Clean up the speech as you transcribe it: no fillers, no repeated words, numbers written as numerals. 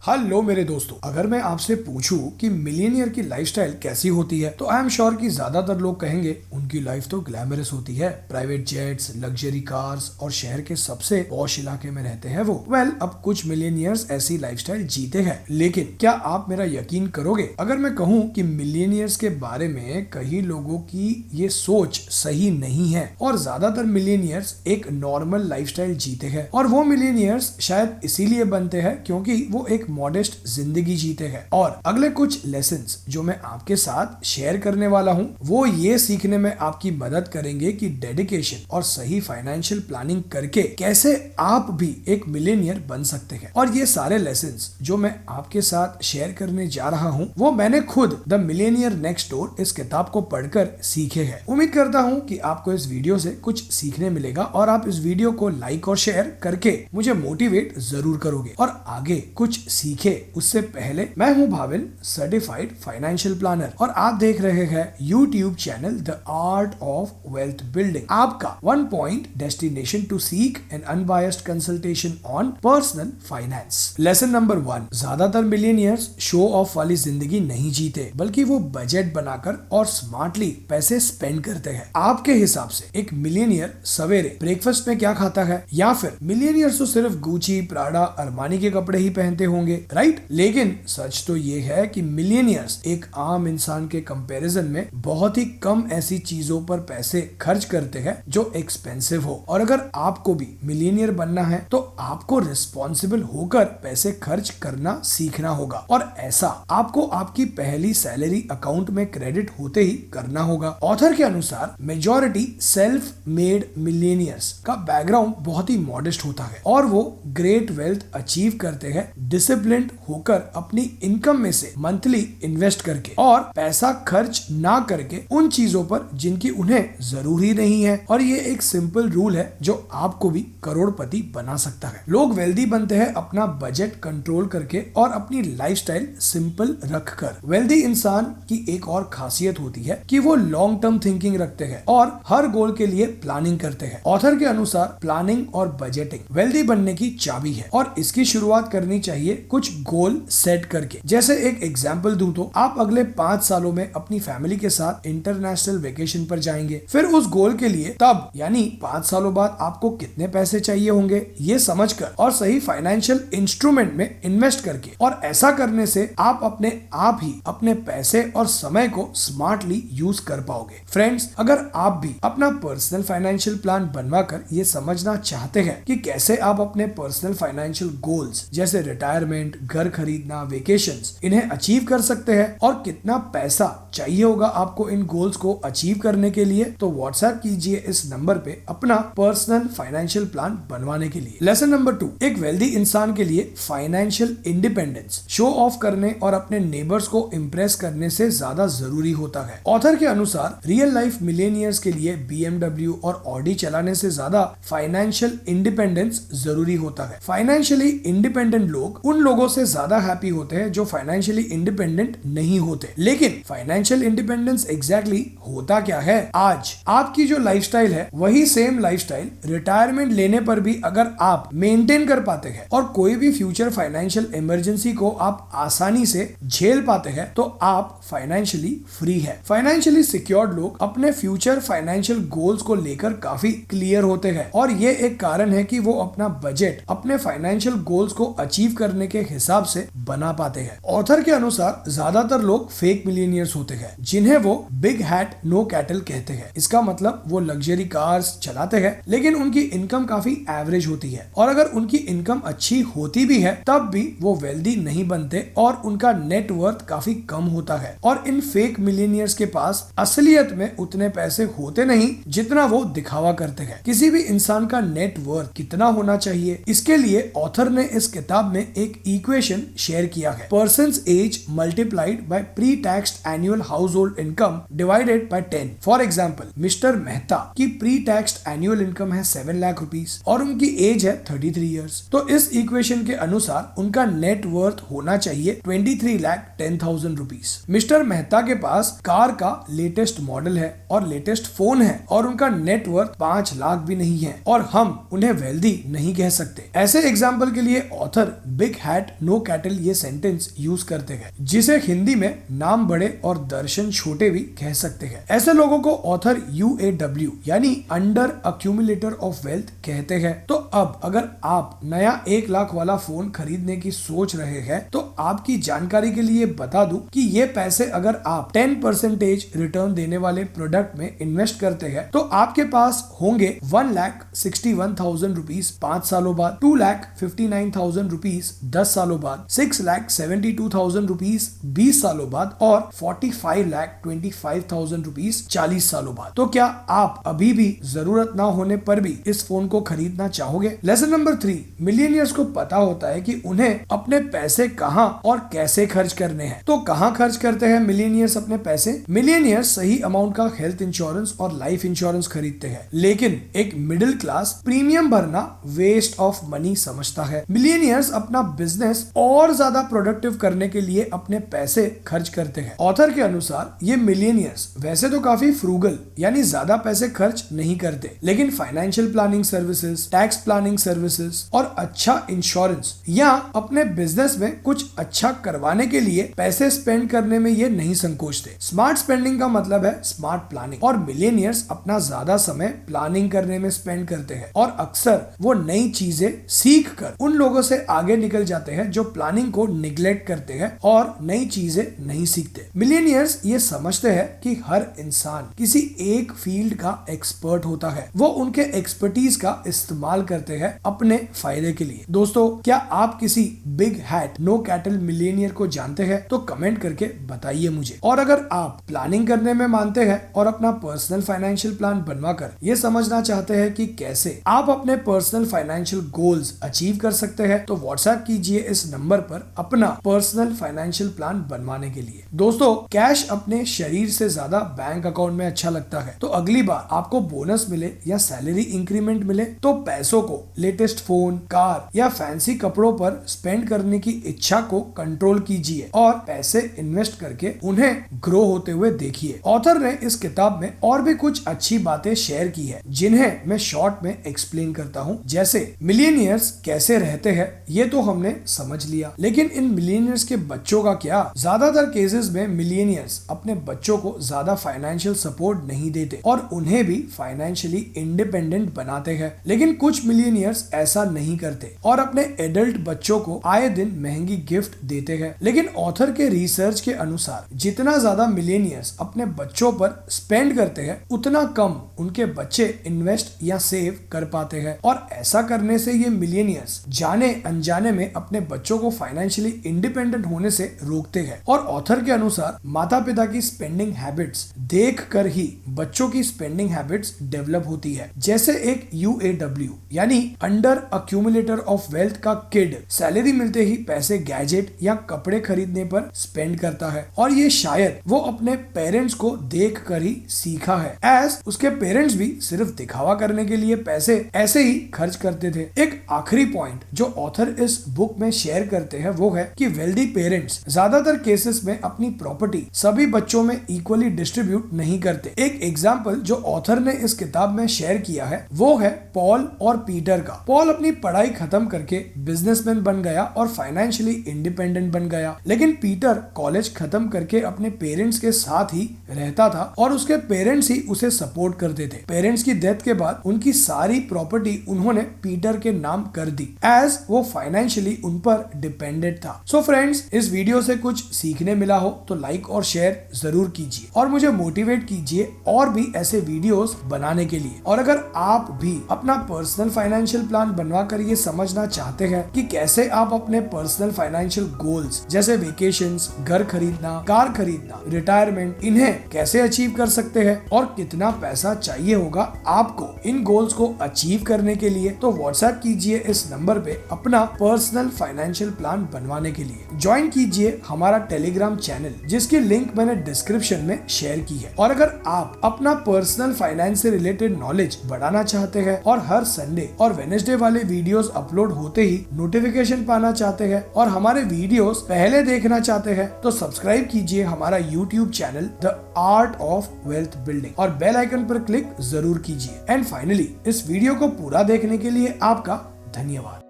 Hello मेरे दोस्तों, अगर मैं आपसे पूछूं कि मिलियनियर की लाइफस्टाइल कैसी होती है तो आई एम श्योर कि ज्यादातर लोग कहेंगे उनकी लाइफ तो ग्लैमरस होती है। प्राइवेट जेट्स, लग्जरी कार्स और शहर के सबसे पॉश इलाके में रहते हैं वो। अब कुछ मिलियनियर्स ऐसी लाइफस्टाइल जीते हैं, लेकिन क्या आप मेरा यकीन करोगे अगर मैं कहूं कि मिलियनियर्स के बारे में कई लोगों की ये सोच सही नहीं है और ज्यादातर मिलियनियर्स एक नॉर्मल लाइफस्टाइल जीते हैं। और वो मिलियनियर्स शायद इसीलिए बनते हैं क्योंकि वो एक मॉडेस्ट जिंदगी जीते हैं। और अगले कुछ लेसन्स जो मैं आपके साथ शेयर करने वाला हूँ वो ये सीखने में आपकी मदद करेंगे कि डेडिकेशन और सही फाइनेंशियल प्लानिंग करके कैसे आप भी एक मिलियनियर बन सकते हैं। और ये सारे लेसन्स जो मैं आपके साथ शेयर करने जा रहा हूँ वो मैंने खुद द मिलियनियर नेक्स्ट डोर इस किताब को पढ़कर सीखे हैं। उम्मीद करता हूँ कि आपको इस वीडियो से कुछ सीखने मिलेगा और आप इस वीडियो को लाइक और शेयर करके मुझे मोटिवेट जरूर करोगे और आगे कुछ सीखे उससे पहले। मैं हूं भाविन, सर्टिफाइड फाइनेंशियल प्लानर, और आप देख रहे हैं YouTube channel the art of wealth building, आपका one point destination to seek an unbiased consultation on personal finance. Lesson number 1, ज्यादातर मिलियनियर्स शो ऑफ वाली जिंदगी नहीं जीते बल्कि वो बजट बनाकर और स्मार्टली पैसे स्पेंड करते हैं। आपके हिसाब से एक मिलियनियर सवेरे ब्रेकफास्ट में क्या खाता है? या फिर मिलियनियर्स तो सिर्फ गुची, प्राडा, अरमानी के कपड़े ही पहनते होंगे, राइट? लेकिन सच तो ये है कि मिलियनियर्स एक आम इंसान के कंपैरिजन में बहुत ही कम ऐसी चीजों पर पैसे खर्च करते हैं जो एक्सपेंसिव हो। और अगर आपको भी मिलियनियर बनना है तो आपको रिस्पॉन्सिबल होकर पैसे खर्च करना सीखना होगा, और ऐसा आपको आपकी पहली सैलरी अकाउंट में क्रेडिट होते ही करना होगा। ऑथर के अनुसार मेजॉरिटी सेल्फ मेड मिलियनियर्स का बैकग्राउंड बहुत ही मॉडेस्ट होता है और वो ग्रेट वेल्थ अचीव करते हैं डिसिप्लिन्ड होकर अपनी इनकम में से मंथली इन्वेस्ट करके और पैसा खर्च ना करके उन चीजों पर जिनकी उन्हें जरूरी नहीं है। और ये एक सिंपल रूल है जो आपको भी करोड़पति बना सकता है। लोग वेल्दी बनते हैं अपना बजट कंट्रोल करके और अपनी लाइफस्टाइल सिंपल रखकर। वेल्दी इंसान की एक और खासियत होती है कि वो लॉन्ग टर्म थिंकिंग रखते हैं और हर गोल के लिए प्लानिंग करते हैं। ऑथर के अनुसार प्लानिंग और बजटिंग वेल्दी बनने की चाबी है और इसकी शुरुआत करनी चाहिए कुछ गोल सेट करके। जैसे एक एग्जांपल दूं तो आप अगले 5 सालों में अपनी फैमिली के साथ इंटरनेशनल वेकेशन पर जाएंगे। फिर उस गोल के लिए तब यानी 5 सालों बाद आपको कितने पैसे चाहिए होंगे ये समझकर और सही फाइनेंशियल इंस्ट्रूमेंट में इन्वेस्ट करके, और ऐसा करने से आप अपने आप ही अपने पैसे और समय को स्मार्टली यूज कर पाओगे। फ्रेंड्स, अगर आप भी अपना पर्सनल फाइनेंशियल प्लान बनवाकर ये समझना चाहते हैं कि कैसे आप अपने पर्सनल फाइनेंशियल गोल्स जैसे रिटायरमेंट, घर खरीदना, वेकेशंस, इन्हें अचीव कर सकते हैं और कितना पैसा चाहिए होगा आपको इन गोल्स को अचीव करने के लिए, तो व्हाट्सएप कीजिए इस नंबर पे अपना पर्सनल फाइनेंशियल प्लान बनवाने के लिए। लेसन नंबर 2, एक वेल्दी इंसान के लिए फाइनेंशियल इंडिपेंडेंस शो ऑफ करने और अपने नेबर्स को इम्प्रेस करने से ज्यादा जरूरी होता है। ऑथर के अनुसार रियल लाइफ मिलियनियर्स के लिए BMW और ऑडी चलाने से ज्यादा फाइनेंशियल इंडिपेंडेंस जरूरी होता है। फाइनेंशियली इंडिपेंडेंट लोग उन लोगों से ज्यादा हैप्पी होते हैं जो फाइनेंशियली इंडिपेंडेंट नहीं होते। लेकिन फाइनेंशियल इंडिपेंडेंस एग्जैक्टली होता क्या है? आज आपकी जो लाइफस्टाइल है वही सेम लाइफस्टाइल रिटायरमेंट लेने पर भी अगर आप मेंटेन कर पाते हैं और कोई भी फ्यूचर फाइनेंशियल इमरजेंसी को आप आसानी से झेल पाते हैं तो आप फाइनेंशियली फ्री है। फाइनेंशियली सिक्योर्ड लोग अपने फ्यूचर फाइनेंशियल गोल्स को लेकर काफी क्लियर होते हैं और ये एक कारण है कि वो अपना बजट अपने फाइनेंशियल गोल्स को अचीव करने के हिसाब से बना पाते हैं। ऑथर के अनुसार ज्यादातर लोग फेक मिलियनियर्स होते हैं जिन्हें वो बिग हैट नो कैटल कहते हैं। इसका मतलब वो लग्जरी कार्स चलाते हैं लेकिन उनकी इनकम काफी एवरेज होती है, और अगर उनकी इनकम अच्छी होती भी है तब भी वो वेल्दी नहीं बनते और उनका नेट वर्थ काफी कम होता है। और इन फेक मिलियनियर्स के पास असलियत में उतने पैसे होते नहीं जितना वो दिखावा करते हैं। किसी भी इंसान का नेट वर्थ कितना होना चाहिए, इसके लिए ऑथर ने इस किताब में एक इक्वेशन शेयर किया है। Persons as multiplied by pre taxed annual household income divided by 10। For example, mister Mehta की प्री टैक्स्ड एनुअल इनकम है 7 लाख रुपीस और उनकी एज है 33 ईयर्स। तो इस इक्वेशन के अनुसार उनका नेट वर्थ होना चाहिए 23,10,000 रुपीस। मिस्टर मेहता के पास कार का लेटेस्ट मॉडल है और लेटेस्ट फोन है और उनका नेट वर्थ 5 लाख भी नहीं है और हम उन्हें वेल्दी नहीं कह सकते। ऐसे एग्जाम्पल के लिए author big hat hat no cattle ये सेंटेंस यूज करते हैं, जिसे हिंदी में नाम बड़े और दर्शन छोटे भी कह सकते हैं। ऐसे लोगों को ऑथर UAW यानी अंडर अक्यूमुलेटर ऑफ वेल्थ कहते हैं। तो अब अगर आप नया 1 लाख वाला फोन खरीदने की सोच रहे हैं तो आपकी जानकारी के लिए बता दूं कि ये पैसे अगर आप 10% रिटर्न देने वाले प्रोडक्ट में इन्वेस्ट करते हैं तो आपके पास होंगे 1,61,000 रुपीज 5 सालों बाद, 2,59,000 रुपीज 10 सालों बाद, 6,72,000 रुपीज 20 सालों बाद और 45,25,000 रुपीज 40 सालों बाद। तो क्या आप अभी भी जरूरत ना होने पर भी इस फोन को खरीदना चाहोगे? लेसन नंबर 3, मिलियनियर्स को पता होता है कि उन्हें अपने पैसे कहां और कैसे खर्च करने हैं। तो कहां खर्च करते हैं मिलियनियर्स अपने पैसे? मिलियनियर्स सही अमाउंट का हेल्थ इंश्योरेंस और लाइफ इंश्योरेंस खरीदते हैं, लेकिन एक मिडिल क्लास प्रीमियम भरना वेस्ट ऑफ मनी समझता है। मिलियनियर्स अपना बिजनेस और ज्यादा प्रोडक्टिव करने के लिए अपने पैसे खर्च करते हैं। ऑथर के अनुसार ये मिलियनियर्स वैसे तो काफी फ्रूगल यानी ज्यादा पैसे खर्च नहीं करते, लेकिन financial planning services, tax planning services और अच्छा इंश्योरेंस या अपने बिजनेस में कुछ अच्छा करवाने के लिए पैसे स्पेंड करने में ये नहीं संकोचते। स्मार्ट स्पेंडिंग का मतलब है स्मार्ट प्लानिंग, और मिलियनियर्स अपना ज्यादा समय प्लानिंग करने में स्पेंड करते हैं और अक्सर वो नई चीजें सीख कर उन लोगों से आगे निकल जाते हैं जो प्लानिंग को निग्लेक्ट करते हैं और नई चीजें नहीं सीखते। मिलियनियर्स ये समझते हैं कि हर इंसान किसी एक फील्ड का एक्सपर्ट होता है, वो उनके एक्सपर्टीज का इस्तेमाल करते हैं अपने फायदे के लिए। दोस्तों, क्या आप किसी big hat no cattle millionaire को जानते हैं? तो कमेंट करके बताइए मुझे। और अगर आप प्लानिंग करने में मानते हैं और अपना पर्सनल फाइनेंशियल प्लान बनवाकर ये समझना चाहते हैं कि कैसे आप अपने पर्सनल फाइनेंशियल गोल्स अचीव कर सकते हैं, तो व्हाट्सएप कीजिए इस नंबर पर अपना पर्सनल फाइनेंशियल प्लान बनवाने के लिए। दोस्तों, कैश अपने शरीर से ज्यादा बैंक अकाउंट में अच्छा लगता है, तो अगली बार आपको बोनस मिले या सैलरी इंक्रीमेंट मिले तो पैसों को लेटेस्ट फोन, कार या फैंसी कपड़ों पर स्पेंड करने की इच्छा को कंट्रोल कीजिए और पैसे इन्वेस्ट करके उन्हें ग्रो होते हुए देखिए। ऑथर ने इस किताब में और भी कुछ अच्छी बातें शेयर की है, जिन्हें मैं शॉर्ट में एक्सप्लेन करता हूँ। जैसे मिलियनियर्स कैसे रहते हैं ये तो हमने समझ लिया, लेकिन इन मिलियनियर्स के बच्चों का क्या? ज्यादातर केसेस में मिलियनियर्स अपने बच्चों को ज्यादा फाइनेंशियल सपोर्ट नहीं देते और उन्हें भी फाइनेंशियली इंडिपेंडेंट बनाते हैं, लेकिन कुछ मिलियनियर्स ऐसा नहीं करते और अपने एडल्ट बच्चों को आए दिन महंगी गिफ्ट देते हैं। लेकिन ऑथर के रिसर्च के अनुसार जितना ज्यादा मिलियनियर्स अपने बच्चों पर स्पेंड करते हैं उतना कम उनके बच्चे इन्वेस्ट या सेव कर पाते हैं, और ऐसा करने से ये मिलियनियर्स जाने अनजाने में अपने बच्चों को फाइनेंशियली इंडिपेंडेंट होने से रोकते हैं। और ऑथर के अनुसार माता पिता की स्पेंडिंग हैबिट्स देखकर ही बच्चों की स्पेंडिंग हैबिट्स डेवलप होती है। जैसे एक UAW यानी अंडर अक्यूमुलेटर ऑफ वेल्थ का किड सैलरी मिलते ही पैसे गैजेट या कपड़े खरीदने पर स्पेंड करता है, और ये शायद वो अपने पेरेंट्स को देख कर ही सीखा है, एज उसके पेरेंट्स भी सिर्फ दिखावा करने के लिए पैसे ऐसे ही खर्च करते थे। एक आखिरी पॉइंट जो ऑथर इस बुक में शेयर करते हैं वो है कि वेल्दी पेरेंट्स ज्यादातर केसेस में अपनी प्रॉपर्टी सभी बच्चों में इक्वली डिस्ट्रीब्यूट नहीं करते। एक एग्जाम्पल जो ऑथर ने इस किताब में शेयर किया है वो है पॉल और पीटर का। पॉल अपनी पढ़ाई खत्म करके बिजनेसमैन बन गया और फाइनेंशियली इंडिपेंडेंट बन गया, लेकिन पीटर कॉलेज खत्म करके अपने पेरेंट्स के साथ ही रहता था और उसके पेरेंट्स ही उसे सपोर्ट करते थे। पेरेंट्स की डेथ के बाद उनकी सारी प्रॉपर्टी उन्होंने पीटर के नाम कर दी, एज वो फाइनेंशियली उन पर डिपेंडेंट था। सो फ्रेंड्स, इस वीडियो से कुछ सीखने मिला हो तो लाइक और शेयर जरूर कीजिए और मुझे मोटिवेट कीजिए और भी ऐसे वीडियोस बनाने के लिए। और अगर आप भी अपना पर्सनल फाइनेंशियल प्लान बनवाकर ये समझना चाहते हैं कि कैसे आप अपने पर्सनल फाइनेंशियल गोल्स जैसे वेकेशंस, घर खरीदना, कार खरीदना, रिटायरमेंट, इन्हें कैसे अचीव कर सकते हैं और कितना पैसा चाहिए होगा आपको इन गोल्स को अचीव करने के लिए, तो व्हाट्सएप कीजिए इस नंबर पे अपना पर्सनल फाइनेंशियल प्लान बनवाने के लिए। ज्वाइन कीजिए हमारा टेलीग्राम चैनल जिसकी लिंक मैंने डिस्क्रिप्शन में शेयर की है। और अगर आप अपना पर्सनल फाइनेंस से रिलेटेड नॉलेज बढ़ाना चाहते हैं और हर संडे और वेडनेसडे वाले वीडियोस अपलोड होते ही नोटिफिकेशन पाना चाहते हैं और हमारे वीडियोस पहले देखना चाहते हैं, तो सब्सक्राइब कीजिए हमारा YouTube channel the art of wealth building और बेल आइकन पर क्लिक जरूर कीजिए। एंड फाइनली, इस वीडियो को पूरा देखने के लिए आपका धन्यवाद।